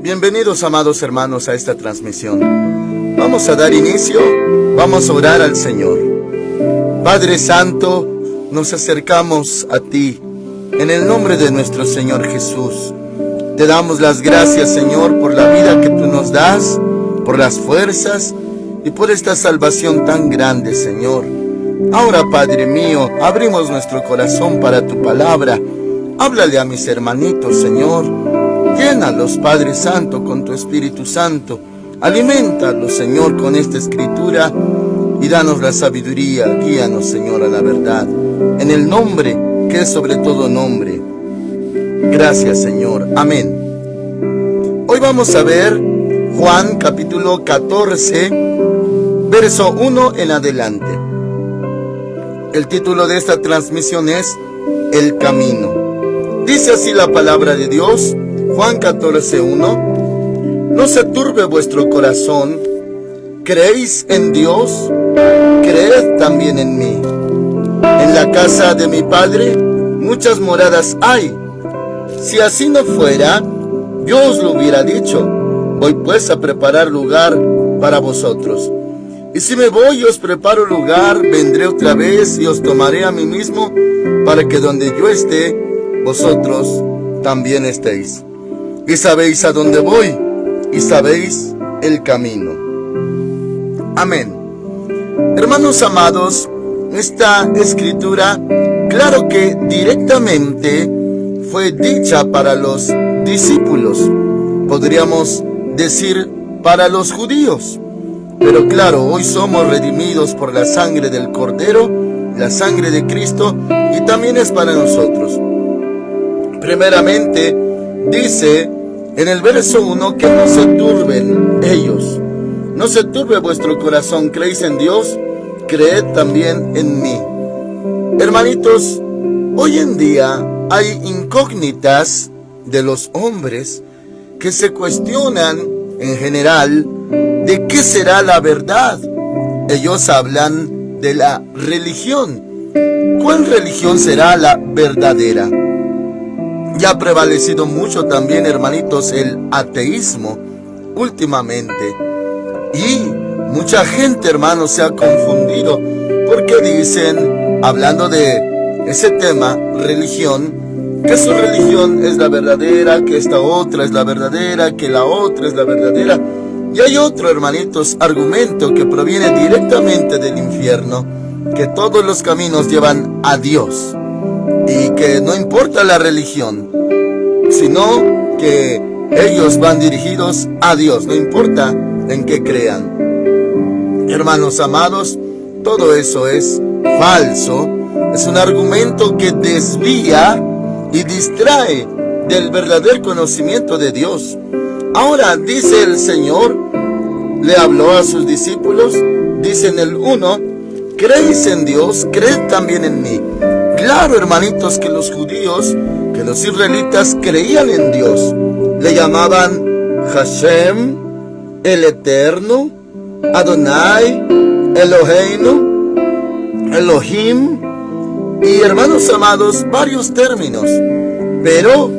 Bienvenidos, amados hermanos, a esta transmisión. Vamos a dar inicio, vamos a orar al Señor. Padre Santo, nos acercamos a ti en el nombre de nuestro Señor Jesús. Te damos las gracias, Señor, por la vida que tú nos das, por las fuerzas y por esta salvación tan grande, Señor. Ahora, Padre mío, abrimos nuestro corazón para tu palabra. Háblale a mis hermanitos, Señor. Llénalos, Padre Santo, con tu Espíritu Santo. Aliméntalos, Señor, con esta escritura y danos la sabiduría. Guíanos, Señor, a la verdad, en el nombre que es sobre todo nombre. Gracias, Señor. Amén. Hoy vamos a ver Juan capítulo 14, verso 1 en adelante. El título de esta transmisión es El Camino. Dice así la palabra de Dios, Juan 14, 1. No se turbe vuestro corazón, creéis en Dios, creed también en mí. En la casa de mi Padre muchas moradas hay. Si así no fuera, yo os lo hubiera dicho. Voy pues a preparar lugar para vosotros. Y si me voy y os preparo lugar, vendré otra vez y os tomaré a mí mismo, para que donde yo esté, vosotros también estéis. Y sabéis a dónde voy, y sabéis el camino. Amén. Hermanos amados, esta escritura, claro que directamente fue dicha para los discípulos, podríamos decir para los judíos. Pero claro, hoy somos redimidos por la sangre del Cordero, la sangre de Cristo, y también es para nosotros. Primeramente, dice en el verso 1 que no se turben ellos. No se turbe vuestro corazón, creéis en Dios, creed también en mí. Hermanitos, hoy en día hay incógnitas de los hombres que se cuestionan en general de qué será la verdad. Ellos hablan de la religión. ¿Cuál religión será la verdadera? Ya ha prevalecido mucho también, hermanitos, el ateísmo últimamente. Y mucha gente, hermanos, se ha confundido porque dicen, hablando de ese tema, religión, que su religión es la verdadera, que esta otra es la verdadera, que la otra es la verdadera. Y hay otro, hermanitos, argumento que proviene directamente del infierno, que todos los caminos llevan a Dios, y que no importa la religión, sino que ellos van dirigidos a Dios, no importa en qué crean. Hermanos amados, todo eso es falso, es un argumento que desvía y distrae del verdadero conocimiento de Dios. Ahora dice el Señor, le habló a sus discípulos, dice en el 1, creéis en Dios, creed también en mí. Claro, hermanitos, que los judíos, que los israelitas creían en Dios. Le llamaban Hashem, el Eterno, Adonai, Eloheinu, Elohim, y hermanos amados, varios términos. Pero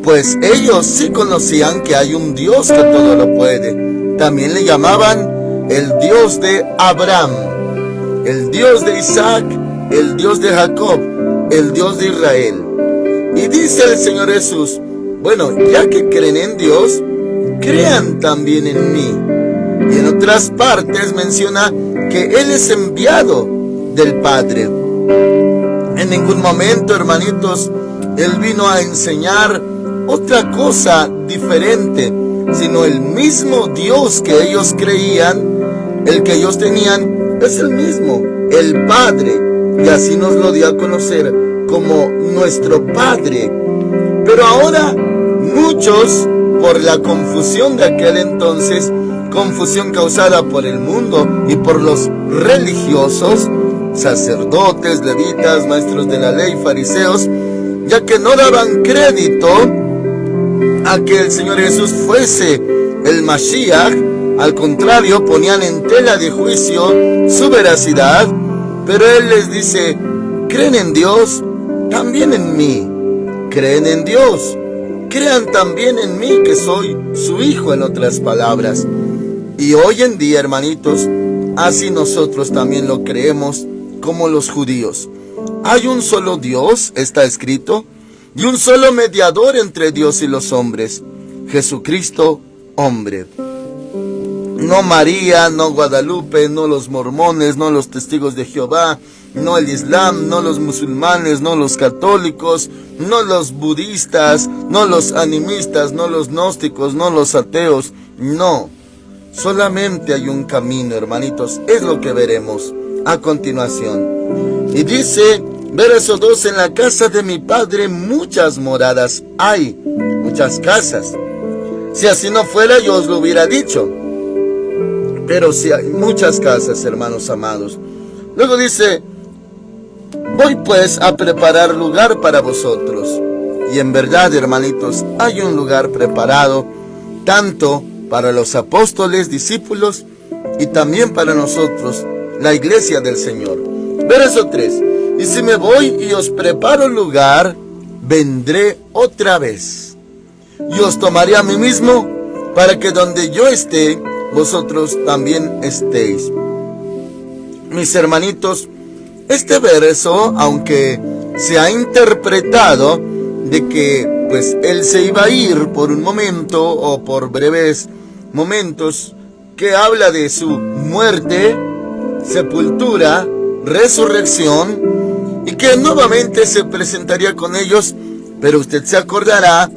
pues ellos sí conocían que hay un Dios que todo lo puede. También le llamaban el Dios de Abraham, el Dios de Isaac, el Dios de Jacob, el Dios de Israel. Y dice el Señor Jesús, bueno, ya que creen en Dios, crean también en mí. Y en otras partes menciona que Él es enviado del Padre. En ningún momento, hermanitos, Él vino a enseñar otra cosa diferente, sino el mismo Dios que ellos creían, el que ellos tenían, es el mismo, el Padre, y así nos lo dio a conocer como nuestro Padre. Pero ahora muchos, por la confusión de aquel entonces, confusión causada por el mundo y por los religiosos, sacerdotes, levitas, maestros de la ley, fariseos, ya que no daban crédito a que el Señor Jesús fuese el Mashiach, al contrario, ponían en tela de juicio su veracidad. Pero Él les dice, creen en Dios, también en mí. Creen en Dios, crean también en mí que soy su hijo, en otras palabras. Y hoy en día, hermanitos, así nosotros también lo creemos como los judíos. Hay un solo Dios, está escrito, y un solo mediador entre Dios y los hombres, Jesucristo, hombre. No María, no Guadalupe, no los mormones, no los testigos de Jehová, no el Islam, no los musulmanes, no los católicos, no los budistas, no los animistas, no los gnósticos, no los ateos, no. Solamente hay un camino, hermanitos, es lo que veremos a continuación. Y dice, verso 2, en la casa de mi padre muchas moradas hay, muchas casas. Si así no fuera, yo os lo hubiera dicho. Pero sí hay muchas casas, hermanos amados. Luego dice, voy pues a preparar lugar para vosotros. Y en verdad, hermanitos, hay un lugar preparado, tanto para los apóstoles, discípulos, y también para nosotros, la iglesia del Señor. Verso 3, y si me voy y os preparo lugar, vendré otra vez, y os tomaré a mí mismo, para que donde yo esté, vosotros también estéis. Mis hermanitos, este verso, aunque se ha interpretado de que pues él se iba a ir por un momento o por breves momentos, que habla de su muerte, sepultura, resurrección, y que nuevamente se presentaría con ellos, pero usted se acordará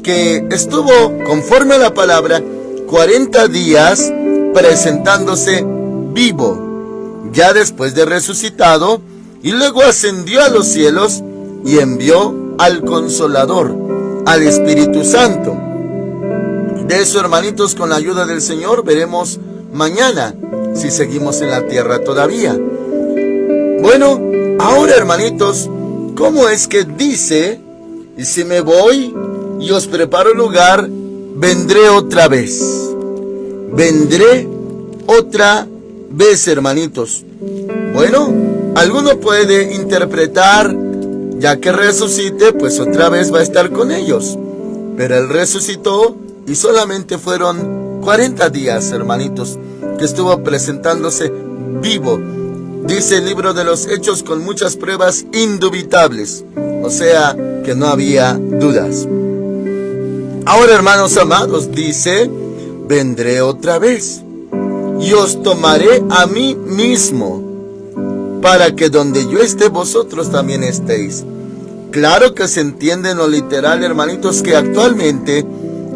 que estuvo, conforme a la palabra, 40 días presentándose vivo, ya después de resucitado, y luego ascendió a los cielos y envió al Consolador, al Espíritu Santo. De eso, hermanitos, con la ayuda del Señor, veremos mañana, si seguimos en la tierra todavía. Bueno, ahora, hermanitos, ¿cómo es que dice, y si me voy y os preparo lugar, vendré otra vez? Vendré otra vez, hermanitos. Bueno, alguno puede interpretar, ya que resucite, pues otra vez va a estar con ellos. Pero él resucitó y solamente fueron 40 días, hermanitos, que estuvo presentándose vivo. Dice el libro de los Hechos, con muchas pruebas indubitables. O sea, que no había dudas. Ahora, hermanos amados, dice, vendré otra vez y os tomaré a mí mismo, para que donde yo esté, vosotros también estéis. Claro que se entiende en lo literal, hermanitos, que actualmente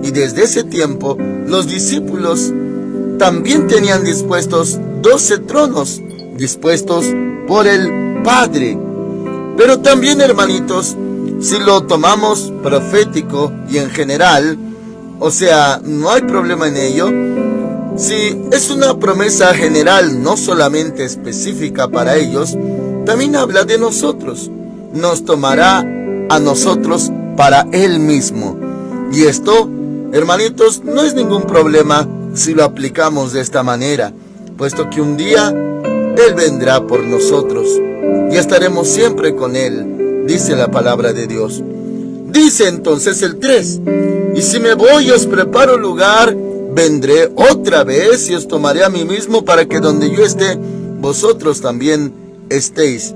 y desde ese tiempo los discípulos también tenían dispuestos 12 tronos, dispuestos por el Padre. Pero también, hermanitos, si lo tomamos profético y en general, o sea, no hay problema en ello. Si es una promesa general, no solamente específica para ellos, también habla de nosotros. Nos tomará a nosotros para Él mismo. Y esto, hermanitos, no es ningún problema si lo aplicamos de esta manera, puesto que un día Él vendrá por nosotros y estaremos siempre con Él, dice la palabra de Dios. Dice entonces el 3, y si me voy y os preparo lugar, vendré otra vez y os tomaré a mí mismo, para que donde yo esté, vosotros también estéis.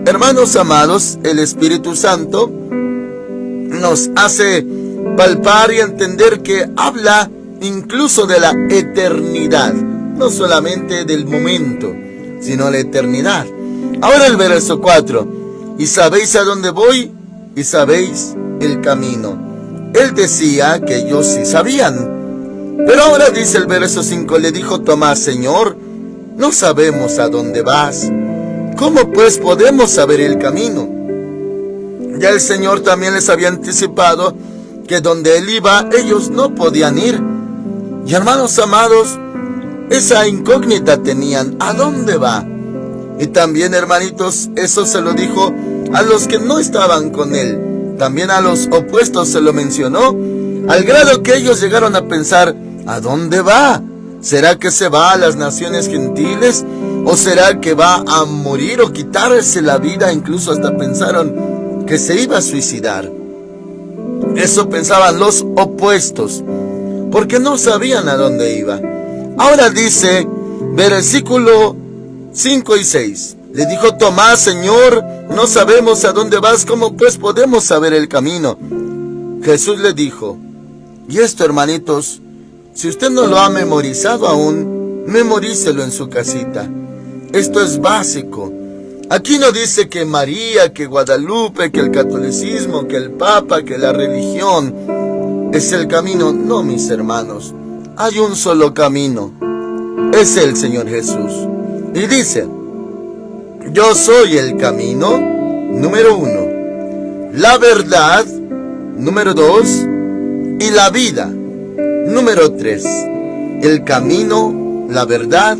Hermanos amados, el Espíritu Santo nos hace palpar y entender que habla incluso de la eternidad, no solamente del momento, sino la eternidad. Ahora el verso 4, y sabéis a dónde voy y sabéis el camino. Él decía que ellos sí sabían, pero ahora dice el verso 5, le dijo Tomás, Señor, no sabemos a dónde vas, ¿cómo pues podemos saber el camino? Ya el Señor también les había anticipado que donde Él iba, ellos no podían ir. Y hermanos amados, esa incógnita tenían, ¿a dónde va? Y también, hermanitos, eso se lo dijo a los que no estaban con Él. También a los opuestos se lo mencionó, al grado que ellos llegaron a pensar, ¿a dónde va? ¿Será que se va a las naciones gentiles? ¿O será que va a morir o quitarse la vida? Incluso hasta pensaron que se iba a suicidar. Eso pensaban los opuestos, porque no sabían a dónde iba. Ahora dice, versículo 5 y 6. Le dijo Tomás: Señor, no sabemos a dónde vas, ¿cómo pues podemos saber el camino? Jesús le dijo, y esto, hermanitos, si usted no lo ha memorizado aún, memorícelo en su casita. Esto es básico. Aquí no dice que María, que Guadalupe, que el catolicismo, que el Papa, que la religión es el camino. No, mis hermanos, hay un solo camino. Es el Señor Jesús. Y dice, yo soy el camino, número 1, la verdad, número 2, y la vida, número 3. El camino, la verdad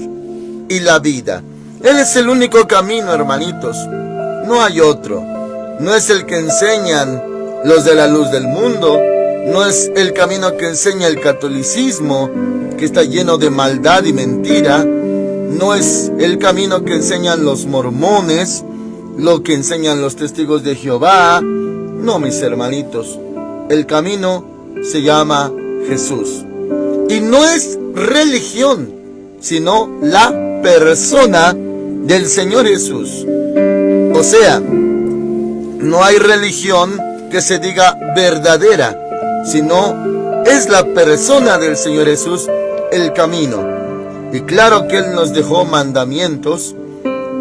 y la vida. Él es el único camino, hermanitos. No hay otro. No es el que enseñan los de la luz del mundo. No es el camino que enseña el catolicismo, que está lleno de maldad y mentira. No es el camino que enseñan los mormones, lo que enseñan los testigos de Jehová. No, mis hermanitos. El camino se llama Jesús. Y no es religión, sino la persona del Señor Jesús. O sea, no hay religión que se diga verdadera, sino es la persona del Señor Jesús el camino. Y claro que Él nos dejó mandamientos,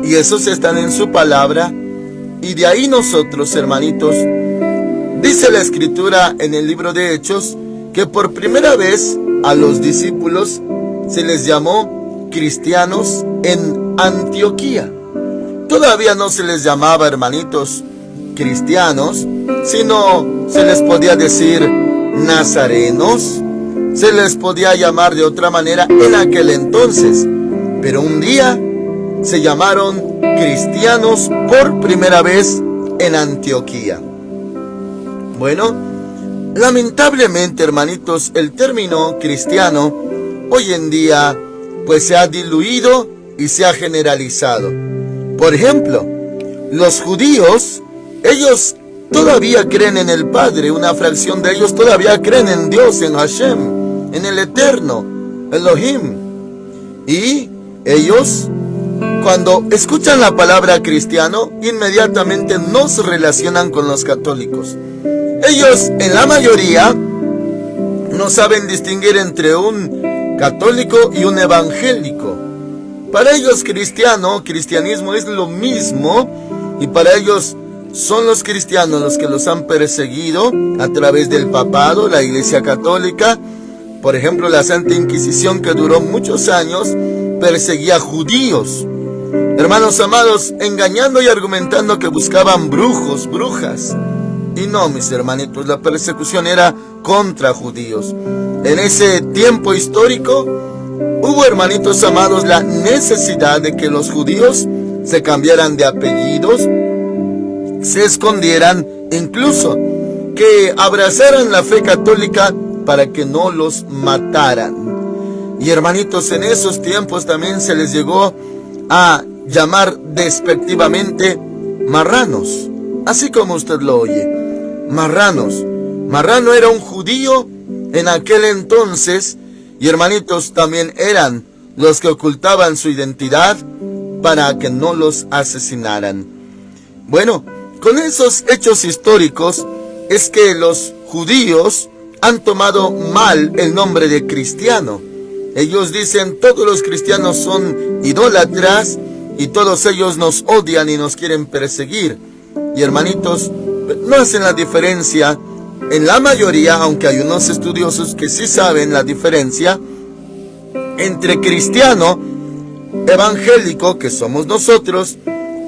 y esos están en su palabra, y de ahí nosotros, hermanitos, dice la Escritura en el libro de Hechos, que por primera vez a los discípulos se les llamó cristianos en Antioquía. Todavía no se les llamaba, hermanitos, cristianos, sino se les podía decir nazarenos, se les podía llamar de otra manera en aquel entonces, pero un día se llamaron cristianos por primera vez en Antioquía. Bueno, lamentablemente, hermanitos, el término cristiano hoy en día pues se ha diluido y se ha generalizado. Por ejemplo, los judíos, ellos todavía creen en el Padre, una fracción de ellos todavía creen en Dios, en Hashem, en el Eterno, Elohim. Y ellos, cuando escuchan la palabra cristiano, inmediatamente nos relacionan con los católicos. Ellos, en la mayoría, no saben distinguir entre un católico y un evangélico. Para ellos cristianismo es lo mismo, y para ellos son los cristianos los que los han perseguido a través del papado, la Iglesia Católica. Por ejemplo, la Santa Inquisición, que duró muchos años, perseguía judíos. Hermanos amados, engañando y argumentando que buscaban brujos, brujas. Y no, mis hermanitos, la persecución era contra judíos. En ese tiempo histórico hubo, hermanitos amados, la necesidad de que los judíos se cambiaran de apellidos, se escondieran, incluso que abrazaran la fe católica para que no los mataran. Y hermanitos, en esos tiempos también se les llegó a llamar despectivamente marranos, así como usted lo oye, marranos. Marrano era un judío en aquel entonces, y hermanitos, también eran los que ocultaban su identidad para que no los asesinaran. Bueno, con esos hechos históricos es que los judíos han tomado mal el nombre de cristiano. Ellos dicen, todos los cristianos son idólatras y todos ellos nos odian y nos quieren perseguir. Y hermanitos, no hacen la diferencia. En la mayoría, aunque hay unos estudiosos que sí saben la diferencia entre cristiano, evangélico, que somos nosotros,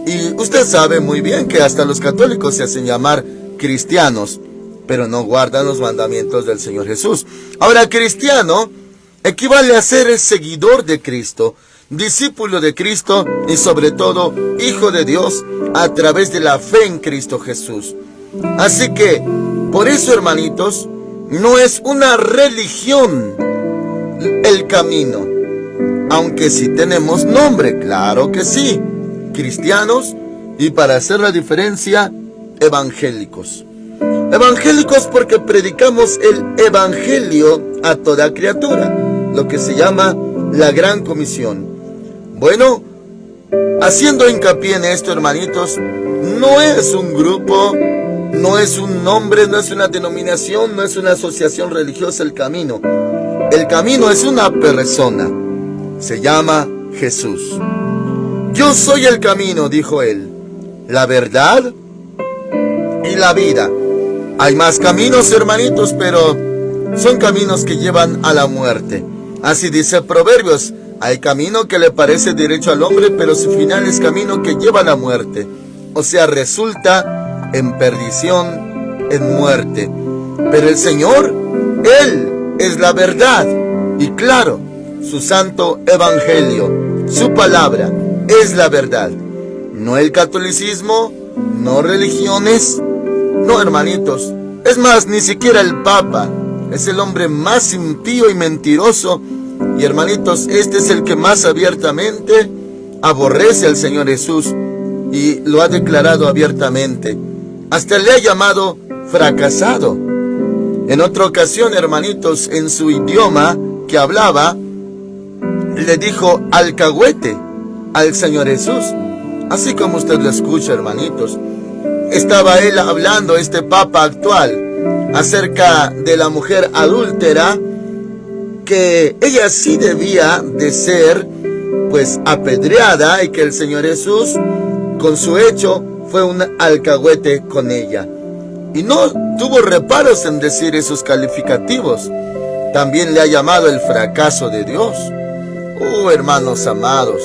y usted sabe muy bien que hasta los católicos se hacen llamar cristianos, pero no guardan los mandamientos del Señor Jesús. Ahora, cristiano equivale a ser el seguidor de Cristo, discípulo de Cristo y sobre todo hijo de Dios a través de la fe en Cristo Jesús. Así que, por eso, hermanitos, no es una religión el camino, aunque sí tenemos nombre, claro que sí, cristianos, y para hacer la diferencia, evangélicos. Evangélicos porque predicamos el evangelio a toda criatura, lo que se llama la gran comisión. Bueno, haciendo hincapié en esto, hermanitos, no es un grupo, no es un nombre, no es una denominación, no es una asociación religiosa el camino. El camino es una persona, se llama Jesús. Yo soy el camino, dijo él, la verdad y la vida. Hay más caminos, hermanitos, pero son caminos que llevan a la muerte. Así dice Proverbios, hay camino que le parece derecho al hombre, pero su final es camino que lleva a la muerte. O sea, resulta en perdición, en muerte. Pero el Señor, Él es la verdad. Y claro, su santo evangelio, su palabra, es la verdad. No el catolicismo, no religiones, no, hermanitos. Es más, ni siquiera el Papa. Es el hombre más impío y mentiroso. Y hermanitos, este es el que más abiertamente aborrece al Señor Jesús. Y lo ha declarado abiertamente. Hasta le ha llamado fracasado. En otra ocasión, hermanitos, en su idioma que hablaba, le dijo alcahuete al Señor Jesús. Así como usted lo escucha, hermanitos. Estaba él hablando, este Papa actual, acerca de la mujer adúltera, que ella sí debía de ser, pues, apedreada, y que el Señor Jesús, con su hecho, fue un alcahuete con ella. Y no tuvo reparos en decir esos calificativos. También le ha llamado el fracaso de Dios. Hermanos amados,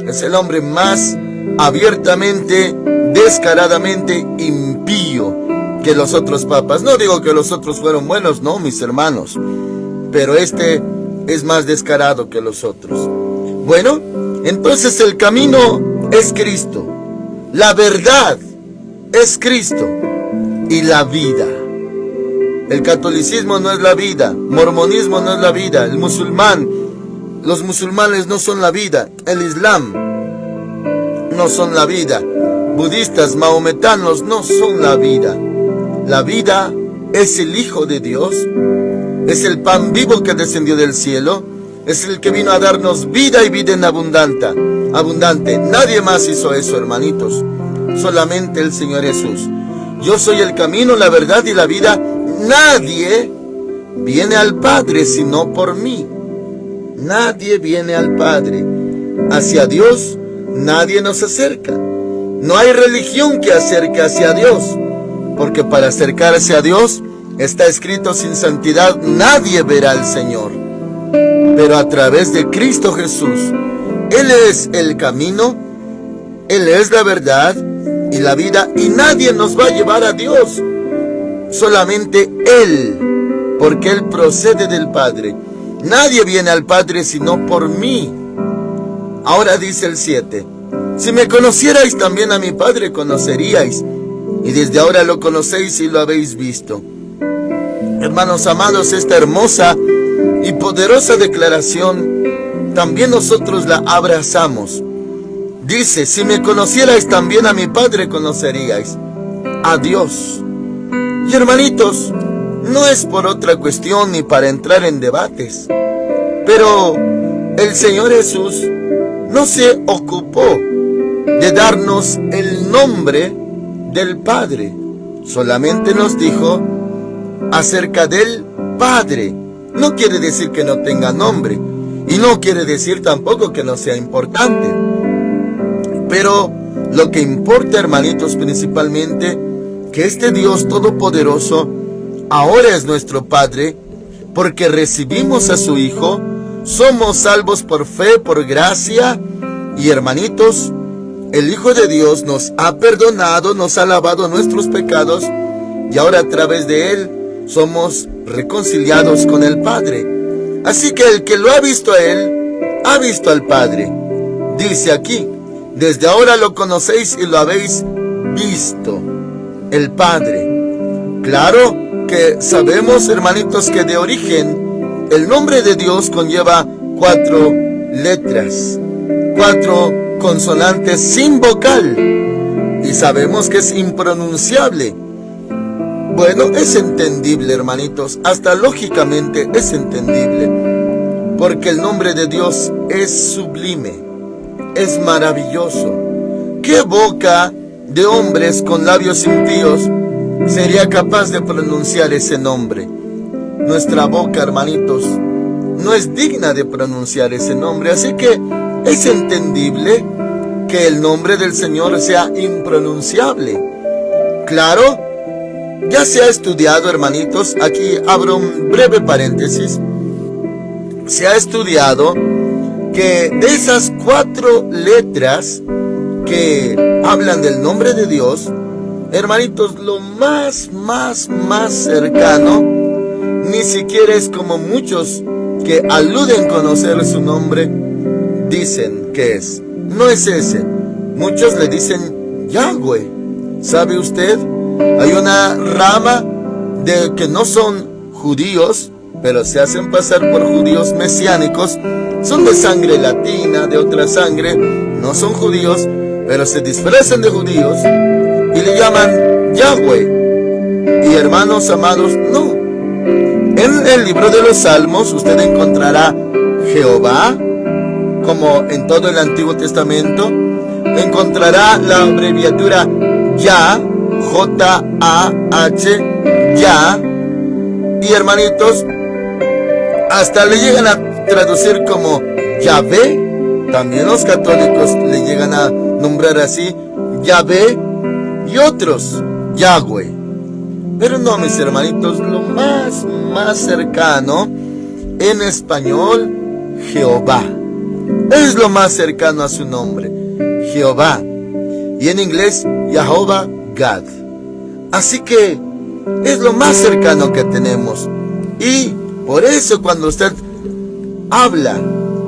es el hombre más abiertamente, descaradamente impío que los otros papas. No digo que los otros fueron buenos, no, mis hermanos, pero este es más descarado que los otros. Bueno, entonces el camino es Cristo, la verdad es Cristo y la vida. El catolicismo no es la vida, mormonismo no es la vida, los musulmanes no son la vida, el islam no son la vida, budistas, mahometanos no son la vida. La vida es el Hijo de Dios, es el pan vivo que descendió del cielo, es el que vino a darnos vida y vida en abundante. Nadie más hizo eso, hermanitos, solamente el Señor Jesús. Yo soy el camino, la verdad y la vida. Nadie viene al Padre sino por mí. Nadie viene al Padre. Hacia Dios nadie nos acerca. No hay religión que acerque hacia Dios, porque para acercarse a Dios está escrito: sin santidad nadie verá al Señor. Pero a través de Cristo Jesús, Él es el camino, Él es la verdad y la vida, y nadie nos va a llevar a Dios, solamente Él, porque Él procede del Padre. Nadie viene al Padre sino por mí. Ahora dice el 7: si me conocierais, también a mi Padre conoceríais, y desde ahora lo conocéis y lo habéis visto. Hermanos amados, esta hermosa y poderosa declaración también nosotros la abrazamos. Dice: si me conocierais, también a mi Padre conoceríais, a Dios. Y hermanitos, no es por otra cuestión ni para entrar en debates, pero el Señor Jesús no se ocupó de darnos el nombre del Padre, solamente nos dijo acerca del Padre. No quiere decir que no tenga nombre, y no quiere decir tampoco que no sea importante, pero lo que importa, hermanitos, principalmente, que este Dios todopoderoso ahora es nuestro Padre, porque recibimos a su Hijo, somos salvos por fe, por gracia, y hermanitos, el Hijo de Dios nos ha perdonado, nos ha lavado nuestros pecados, y ahora a través de Él somos reconciliados con el Padre. Así que el que lo ha visto a Él, ha visto al Padre. Dice aquí: desde ahora lo conocéis y lo habéis visto, el Padre. Claro que sabemos, hermanitos, que de origen el nombre de Dios conlleva 4 letras, 4 consonantes sin vocal, y sabemos que es impronunciable. Bueno, es entendible, hermanitos, hasta lógicamente es entendible, porque el nombre de Dios es sublime, es maravilloso. ¿Qué boca de hombres con labios impíos sería capaz de pronunciar ese nombre? Nuestra boca, hermanitos, no es digna de pronunciar ese nombre, así que es entendible que el nombre del Señor sea impronunciable. Claro, ya se ha estudiado, hermanitos, aquí abro un breve paréntesis, se ha estudiado que de esas 4 letras que hablan del nombre de Dios, hermanitos, lo más cercano, ni siquiera es como muchos que aluden conocer su nombre, dicen que es. No es ese. Muchos le dicen Yahweh. ¿Sabe usted? Hay una rama de que no son judíos, pero se hacen pasar por judíos mesiánicos. Son de sangre latina, de otra sangre. No son judíos, pero se disfrazan de judíos y le llaman Yahweh. Y hermanos amados, no. En el libro de los Salmos usted encontrará Jehová, como en todo el Antiguo Testamento. Encontrará la abreviatura Yah, J-A-H, Yah. Y hermanitos, hasta le llegan a traducir como Yahvé. También los católicos le llegan a nombrar así, Yahvé, y otros, Yahweh. Pero no, mis hermanitos, lo más cercano en español, Jehová. Es lo más cercano a su nombre, Jehová. Y en inglés, Jehová God. Así que es lo más cercano que tenemos. Y por eso cuando usted habla,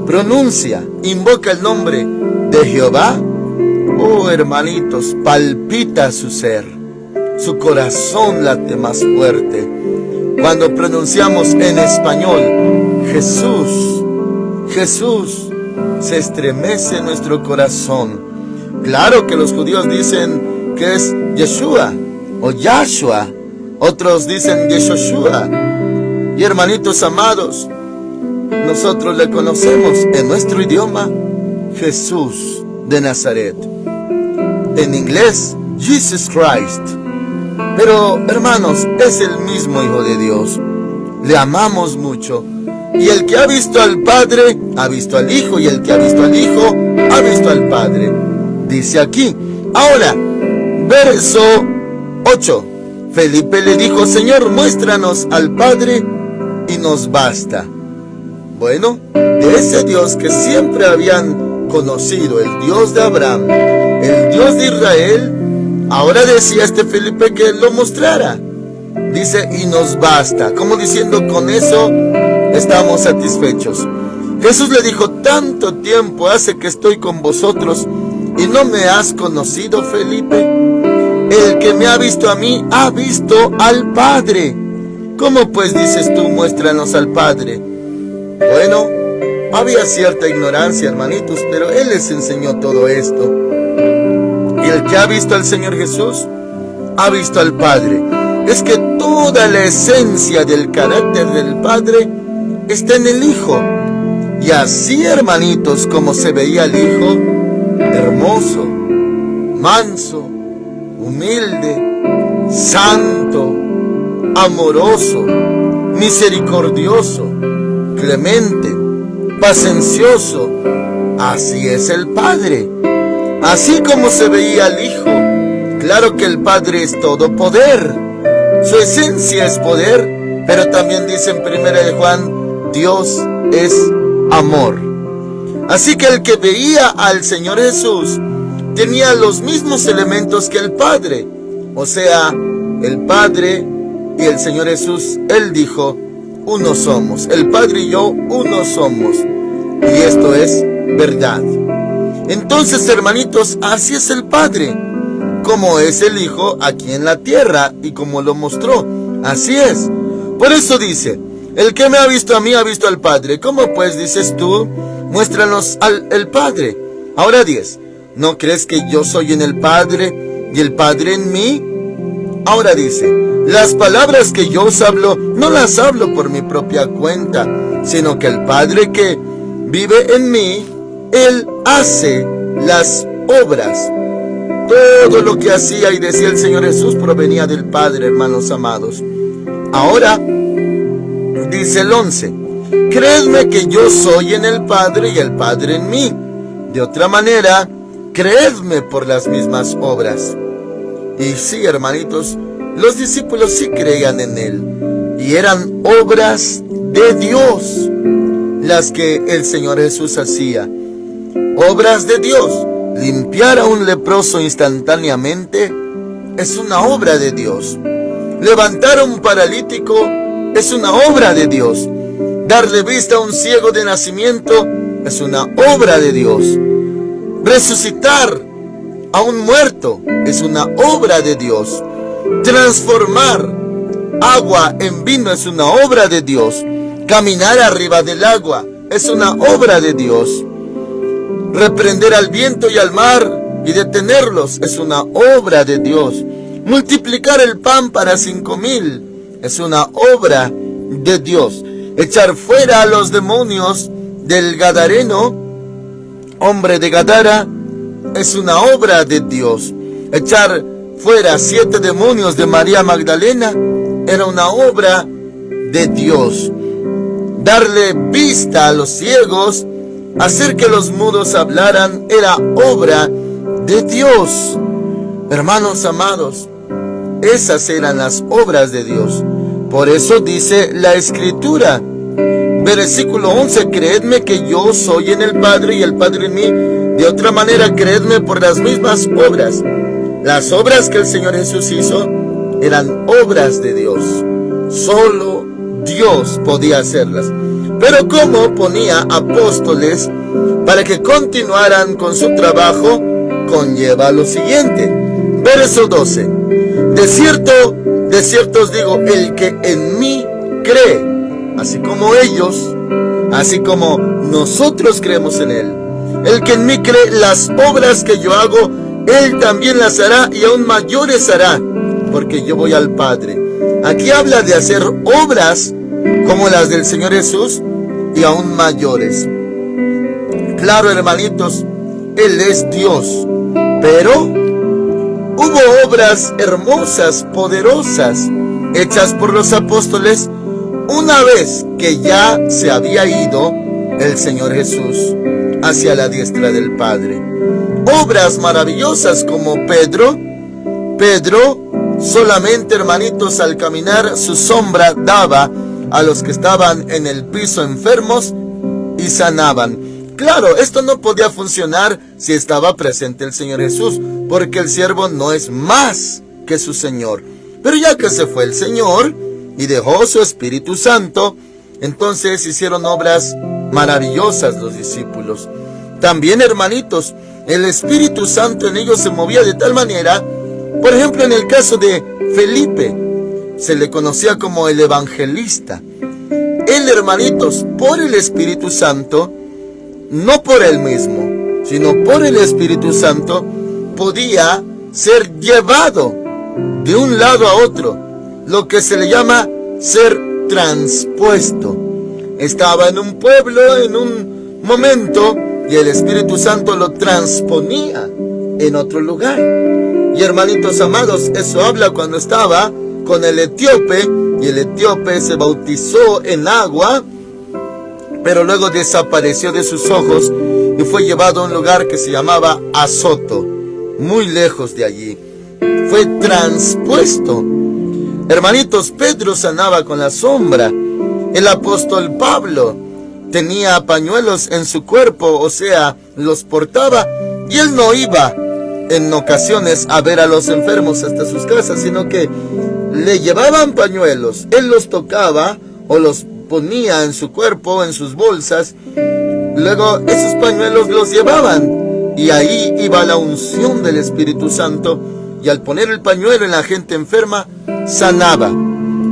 pronuncia, invoca el nombre de Jehová, oh hermanitos, palpita su ser. Su corazón late más fuerte. Cuando pronunciamos en español, Jesús, se estremece nuestro corazón. Claro que los judíos dicen que es Yeshua o Yahshua. Otros dicen Yeshoshua. Y hermanitos amados, nosotros le conocemos en nuestro idioma Jesús de Nazaret. En inglés, Jesus Christ. Pero, hermanos, es el mismo Hijo de Dios. Le amamos mucho. Y el que ha visto al Padre, ha visto al Hijo. Y el que ha visto al Hijo, ha visto al Padre. Dice aquí. Ahora, verso 8. Felipe le dijo, Señor, muéstranos al Padre y nos basta. Bueno, de ese Dios que siempre habían conocido, el Dios de Abraham, el Dios de Israel, ahora decía Felipe que lo mostrara. Dice, y nos basta. Como diciendo, con eso estamos satisfechos. Jesús le dijo, tanto tiempo hace que estoy con vosotros y no me has conocido, Felipe. El que me ha visto a mí, ha visto al Padre. ¿Cómo pues dices tú, muéstranos al Padre? Bueno, había cierta ignorancia, hermanitos, pero Él les enseñó todo esto. Y el que ha visto al Señor Jesús, ha visto al Padre. Es que toda la esencia del carácter del Padre está en el Hijo. Y así, hermanitos, como se veía el Hijo, hermoso, manso, humilde, santo, amoroso, misericordioso, clemente, paciencioso, así es el Padre. Así como se veía el Hijo, claro que el Padre es todo poder, su esencia es poder, pero también dice en 1 de Juan, Dios es amor. Así que el que veía al Señor Jesús tenía los mismos elementos que el Padre. O sea, el Padre y el Señor Jesús, Él dijo, uno somos. El Padre y yo, uno somos. Y esto es verdad. Entonces, hermanitos, así es el Padre, como es el Hijo aquí en la tierra y como lo mostró. Así es. Por eso dice, el que me ha visto a mí, ha visto al Padre. ¿Cómo pues dices tú? Muéstranos al Padre. Ahora 10. ¿No crees que yo soy en el Padre y el Padre en mí? Ahora dice, las palabras que yo os hablo, no las hablo por mi propia cuenta, sino que el Padre que vive en mí, Él hace las obras. Todo lo que hacía y decía el Señor Jesús provenía del Padre, hermanos amados. Ahora, dice el 11, creedme que yo soy en el Padre y el Padre en mí. De otra manera, creedme por las mismas obras. Y sí, hermanitos, los discípulos sí creían en Él. Y eran obras de Dios las que el Señor Jesús hacía. Obras de Dios. Limpiar a un leproso instantáneamente es una obra de Dios. Levantar a un paralítico es una obra de Dios. Darle vista a un ciego de nacimiento es una obra de Dios. Resucitar a un muerto es una obra de Dios. Transformar agua en vino es una obra de Dios. Caminar arriba del agua es una obra de Dios. Reprender al viento y al mar y detenerlos es una obra de Dios. Multiplicar el pan para 5,000 es una obra de Dios. Echar fuera a los demonios del Gadareno, hombre de Gadara, es una obra de Dios. Echar fuera 7 demonios de María Magdalena era una obra de Dios. Darle vista a los ciegos, hacer que los mudos hablaran, era obra de Dios. Hermanos amados, esas eran las obras de Dios. Por eso dice la Escritura, versículo 11, creedme que yo soy en el Padre y el Padre en mí. De otra manera, creedme por las mismas obras. Las obras que el Señor Jesús hizo eran obras de Dios. Solo Dios podía hacerlas. Pero ¿cómo ponía apóstoles para que continuaran con su trabajo? Conlleva lo siguiente. Verso 12. De cierto os digo, el que en mí cree, así como ellos, así como nosotros creemos en Él, el que en mí cree, las obras que yo hago, Él también las hará y aún mayores hará, porque yo voy al Padre. Aquí habla de hacer obras como las del Señor Jesús y aún mayores. Claro, hermanitos, Él es Dios, pero hubo obras hermosas, poderosas, hechas por los apóstoles una vez que ya se había ido el Señor Jesús hacia la diestra del Padre. Obras maravillosas como Pedro solamente, hermanitos, al caminar su sombra daba a los que estaban en el piso enfermos y sanaban. Claro, esto no podía funcionar si estaba presente el Señor Jesús, porque el siervo no es más que su Señor. Pero ya que se fue el Señor y dejó su Espíritu Santo, entonces hicieron obras maravillosas los discípulos. También, hermanitos, el Espíritu Santo en ellos se movía de tal manera, por ejemplo, en el caso de Felipe, se le conocía como el evangelista. Él, hermanitos, por el Espíritu Santo, no por él mismo, sino por el Espíritu Santo, podía ser llevado de un lado a otro, lo que se le llama ser transpuesto. Estaba en un pueblo en un momento y el Espíritu Santo lo transponía en otro lugar. Y hermanitos amados, eso habla cuando estaba con el etíope y el etíope se bautizó en agua, pero luego desapareció de sus ojos y fue llevado a un lugar que se llamaba Azoto, muy lejos de allí. Fue transpuesto. Hermanitos, Pedro sanaba con la sombra. El apóstol Pablo tenía pañuelos en su cuerpo, o sea, los portaba, y él no iba en ocasiones a ver a los enfermos hasta sus casas, sino que le llevaban pañuelos, él los tocaba o los ponía en su cuerpo, en sus bolsas, luego esos pañuelos los llevaban y ahí iba la unción del Espíritu Santo, y al poner el pañuelo en la gente enferma, sanaba.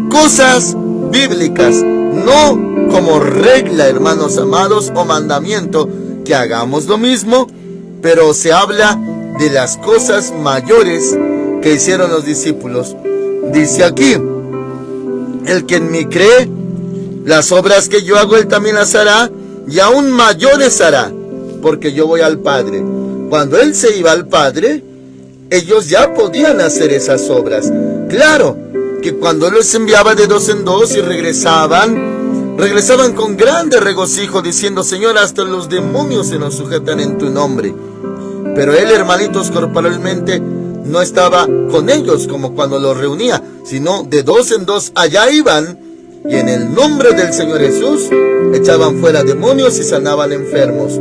Cosas bíblicas, no como regla, hermanos amados, o mandamiento que hagamos lo mismo, pero se habla de las cosas mayores que hicieron los discípulos. dice aquí, el que en mí cree, las obras que yo hago, él también las hará, y aún mayores hará, porque yo voy al Padre. Cuando él se iba al Padre, ellos ya podían hacer esas obras. Claro, que cuando él los enviaba de dos en dos y regresaban con grande regocijo, diciendo, Señor, hasta los demonios se nos sujetan en tu nombre. Pero él, hermanitos, corporalmente no estaba con ellos como cuando los reunía, sino de dos en dos allá iban, y en el nombre del Señor Jesús echaban fuera demonios y sanaban enfermos.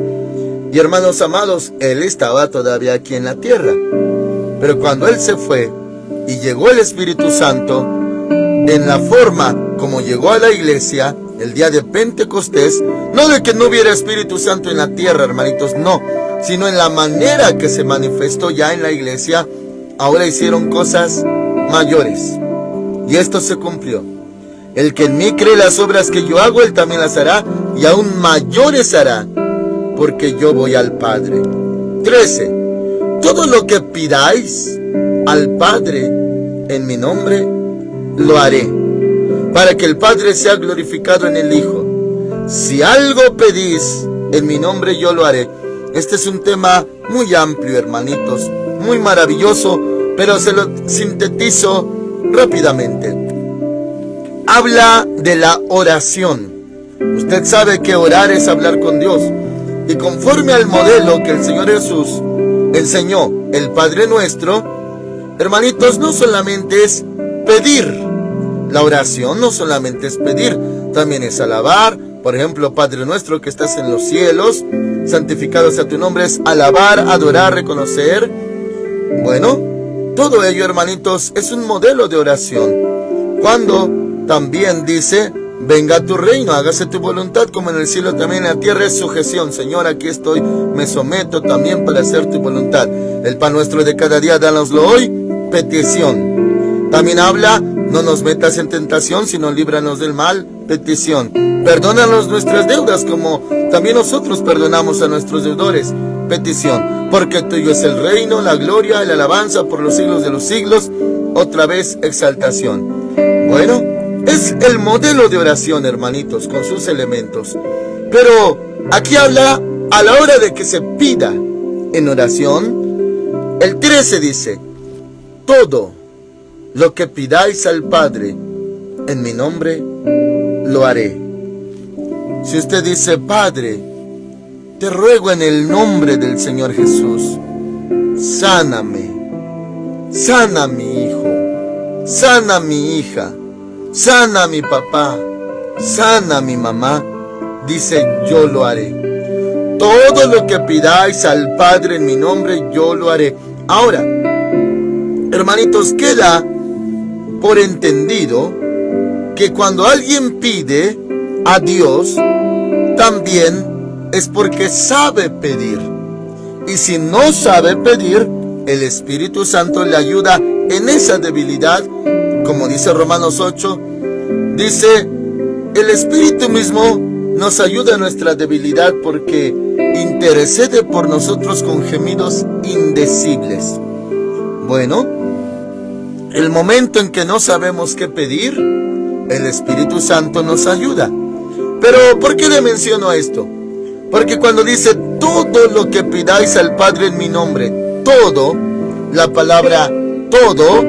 Y hermanos amados, él estaba todavía aquí en la tierra. Pero cuando él se fue y llegó el Espíritu Santo, en la forma como llegó a la iglesia el día de Pentecostés, no de que no hubiera Espíritu Santo en la tierra, hermanitos, no, sino en la manera que se manifestó ya en la iglesia, ahora hicieron cosas mayores. Y esto se cumplió. El que en mí cree, las obras que yo hago, él también las hará, y aún mayores hará, porque yo voy al Padre. 13. Todo lo que pidáis al Padre en mi nombre, lo haré, para que el Padre sea glorificado en el Hijo. Si algo pedís en mi nombre, yo lo haré. Este es un tema muy amplio, hermanitos, muy maravilloso, pero se lo sintetizo rápidamente. Habla de la oración. Usted sabe que orar es hablar con Dios. Y conforme al modelo que el Señor Jesús enseñó, el Padre Nuestro, hermanitos, no solamente es pedir. La oración no solamente es pedir, también es alabar. Por ejemplo, Padre Nuestro que estás en los cielos, santificado sea tu nombre, es alabar, adorar, reconocer. Bueno, todo ello, hermanitos, es un modelo de oración. Cuando también dice, venga tu reino, hágase tu voluntad como en el cielo también en la tierra, es sujeción. Señor, aquí estoy, me someto también para hacer tu voluntad. El pan nuestro de cada día, dánoslo hoy, petición. También habla, no nos metas en tentación, sino líbranos del mal, petición. Perdónanos nuestras deudas como también nosotros perdonamos a nuestros deudores, petición. Porque tuyo es el reino, la gloria, la alabanza por los siglos de los siglos, otra vez exaltación. Bueno, es el modelo de oración, hermanitos, con sus elementos. Pero aquí habla a la hora de que se pida en oración. El 13 dice, todo lo que pidáis al Padre en mi nombre, lo haré. Si usted dice, Padre, te ruego en el nombre del Señor Jesús, sáname, sana a mi hijo, sana a mi hija, sana a mi papá, sana a mi mamá, dice, yo lo haré. Todo lo que pidáis al Padre en mi nombre, yo lo haré. Ahora, hermanitos, queda por entendido que cuando alguien pide a Dios, también es porque sabe pedir. Y si no sabe pedir, el Espíritu Santo le ayuda en esa debilidad. Como dice Romanos 8, dice, el Espíritu mismo nos ayuda en nuestra debilidad porque intercede por nosotros con gemidos indecibles. Bueno, el momento en que no sabemos qué pedir, el Espíritu Santo nos ayuda. Pero, ¿por qué le menciono esto? Porque cuando dice, todo lo que pidáis al Padre en mi nombre, todo, la palabra todo,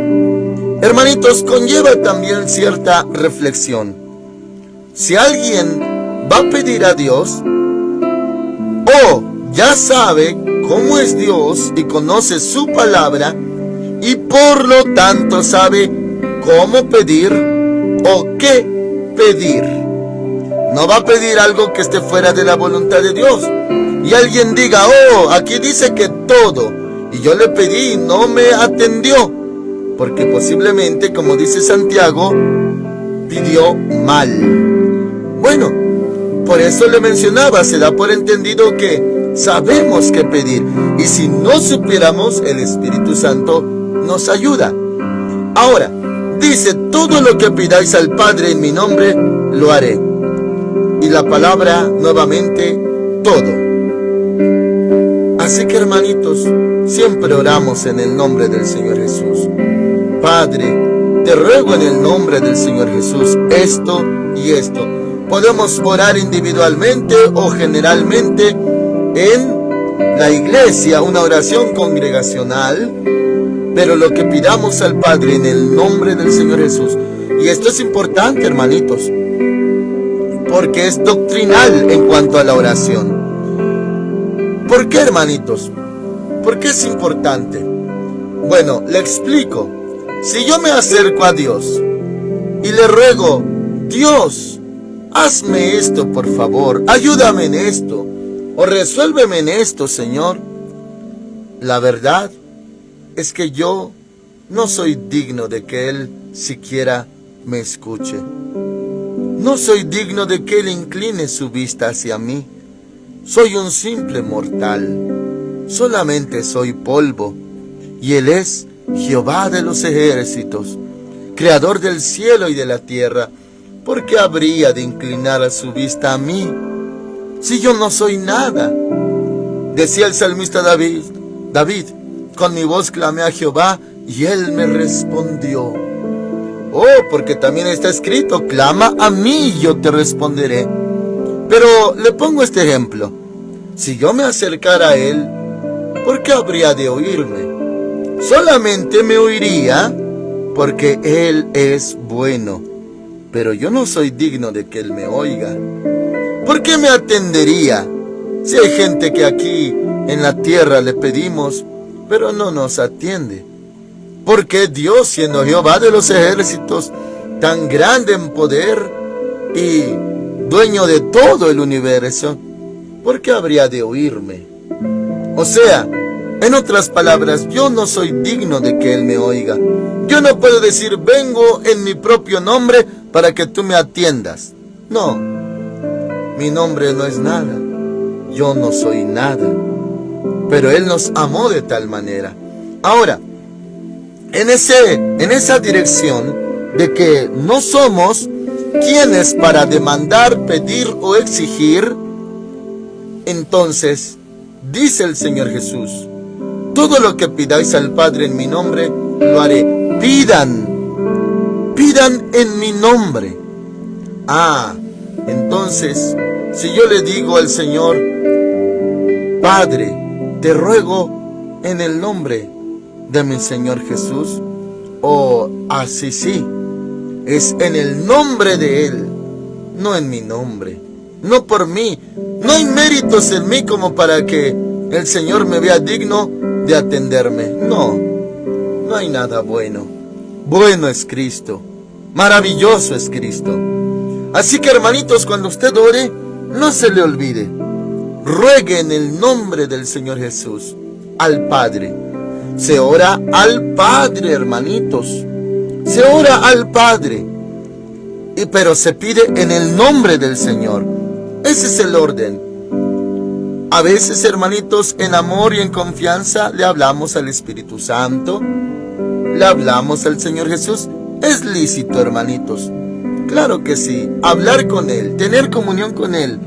hermanitos, conlleva también cierta reflexión. Si alguien va a pedir a Dios, o ya sabe cómo es Dios y conoce su palabra, y por lo tanto sabe cómo pedir o qué pedir. No va a pedir algo que esté fuera de la voluntad de Dios. Y alguien diga, oh, aquí dice que todo, y yo le pedí y no me atendió. Porque posiblemente, como dice Santiago, pidió mal. Bueno, por eso le mencionaba, se da por entendido que sabemos qué pedir. Y si no supiéramos, el Espíritu Santo nos ayuda. Ahora, dice, todo lo que pidáis al Padre en mi nombre, lo haré. Y la palabra, nuevamente, todo. Así que, hermanitos, siempre oramos en el nombre del Señor Jesús. Padre, te ruego en el nombre del Señor Jesús esto y esto. Podemos orar individualmente o generalmente en la iglesia, una oración congregacional, pero lo que pidamos al Padre en el nombre del Señor Jesús. Y esto es importante, hermanitos, porque es doctrinal en cuanto a la oración. ¿Por qué, hermanitos? ¿Por qué es importante? Bueno, le explico. Si yo me acerco a Dios y le ruego, Dios, hazme esto por favor, ayúdame en esto, o resuélveme en esto, Señor. La verdad es que yo no soy digno de que Él siquiera me escuche. No soy digno de que Él incline su vista hacia mí. Soy un simple mortal. Solamente soy polvo. Y Él es Jehová de los ejércitos, creador del cielo y de la tierra. ¿Por qué habría de inclinar su vista a mí, si yo no soy nada? Decía el salmista David, con mi voz clamé a Jehová, y Él me respondió. Oh, porque también está escrito, clama a mí y yo te responderé. Pero le pongo este ejemplo. Si yo me acercara a Él, ¿por qué habría de oírme? Solamente me oiría porque Él es bueno, pero yo no soy digno de que Él me oiga. ¿Por qué me atendería si hay gente que aquí en la tierra le pedimos, pero no nos atiende? ¿Por qué Dios, siendo Jehová de los ejércitos, tan grande en poder y dueño de todo el universo, por qué habría de oírme? O sea, en otras palabras, yo no soy digno de que Él me oiga. Yo no puedo decir, vengo en mi propio nombre para que tú me atiendas. No, mi nombre no es nada. Yo no soy nada. Pero Él nos amó de tal manera. Ahora, en esa dirección de que no somos quienes para demandar, pedir o exigir, entonces, dice el Señor Jesús, todo lo que pidáis al Padre en mi nombre, lo haré. Pidan en mi nombre. Entonces, si yo le digo al Señor, Padre, te ruego en el nombre de mi Señor Jesús, sí, es en el nombre de Él, no en mi nombre, no por mí. No hay méritos en mí como para que el Señor me vea digno de atenderme. No hay nada bueno. Bueno es Cristo, maravilloso es Cristo. Así que, hermanitos, cuando usted ore, no se le olvide, ruegue en el nombre del Señor Jesús al Padre. Se ora al Padre, hermanitos, se ora al Padre, pero se pide en el nombre del Señor. Ese es el orden. A veces, hermanitos, en amor y en confianza le hablamos al Espíritu Santo, le hablamos al Señor Jesús. Es lícito, hermanitos, claro que sí, hablar con Él, tener comunión con Él.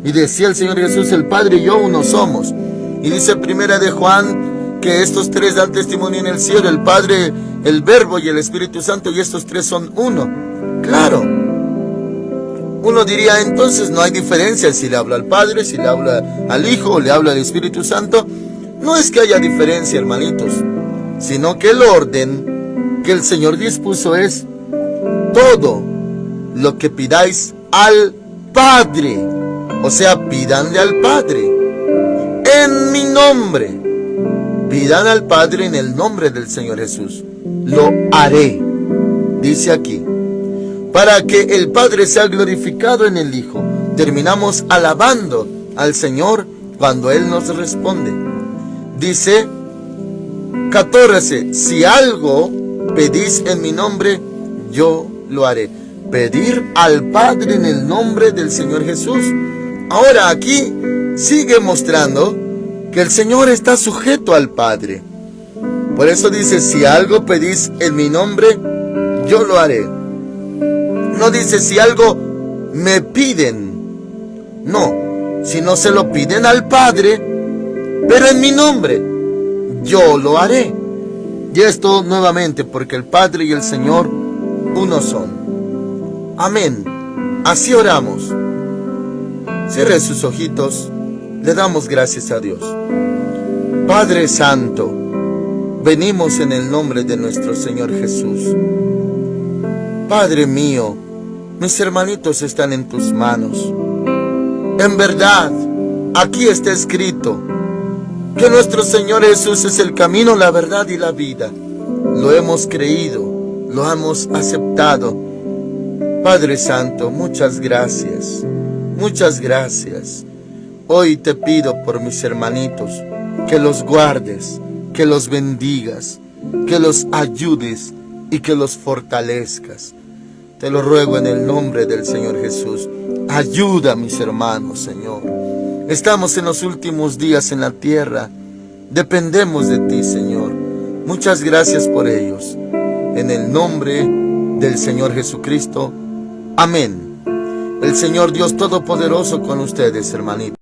Y decía el Señor Jesús, el Padre y yo uno somos. Y dice primera de Juan que estos tres dan testimonio en el cielo, el Padre, el Verbo y el Espíritu Santo, y estos tres son uno. Claro. Uno diría, entonces no hay diferencia si le habla al Padre, si le habla al Hijo o le habla al Espíritu Santo. No es que haya diferencia, hermanitos, sino que el orden que el Señor dispuso es todo lo que pidáis al Padre. O sea, pídanle al Padre en mi nombre. Pidan al Padre en el nombre del Señor Jesús. Lo haré, dice aquí, para que el Padre sea glorificado en el Hijo. Terminamos alabando al Señor cuando Él nos responde. Dice 14, si algo pedís en mi nombre, yo lo haré. Pedir al Padre en el nombre del Señor Jesús. Ahora aquí sigue mostrando que el Señor está sujeto al Padre. Por eso dice, si algo pedís en mi nombre, yo lo haré. No dice si algo me piden, no, sino se lo piden al Padre, pero en mi nombre, yo lo haré. Y esto nuevamente porque el Padre y el Señor uno son. Amén. Así oramos. Cierre sus ojitos. Le damos gracias a Dios. Padre Santo, venimos en el nombre de nuestro Señor Jesús. Padre mío, mis hermanitos están en tus manos. En verdad, aquí está escrito que nuestro Señor Jesús es el camino, la verdad y la vida. Lo hemos creído, lo hemos aceptado. Padre Santo, muchas gracias. Muchas gracias. Hoy te pido por mis hermanitos, que los guardes, que los bendigas, que los ayudes y que los fortalezcas. Te lo ruego en el nombre del Señor Jesús. Ayuda a mis hermanos, Señor. Estamos en los últimos días en la tierra. Dependemos de ti, Señor. Muchas gracias por ellos. En el nombre del Señor Jesucristo. Amén. El Señor Dios Todopoderoso con ustedes, hermanitos.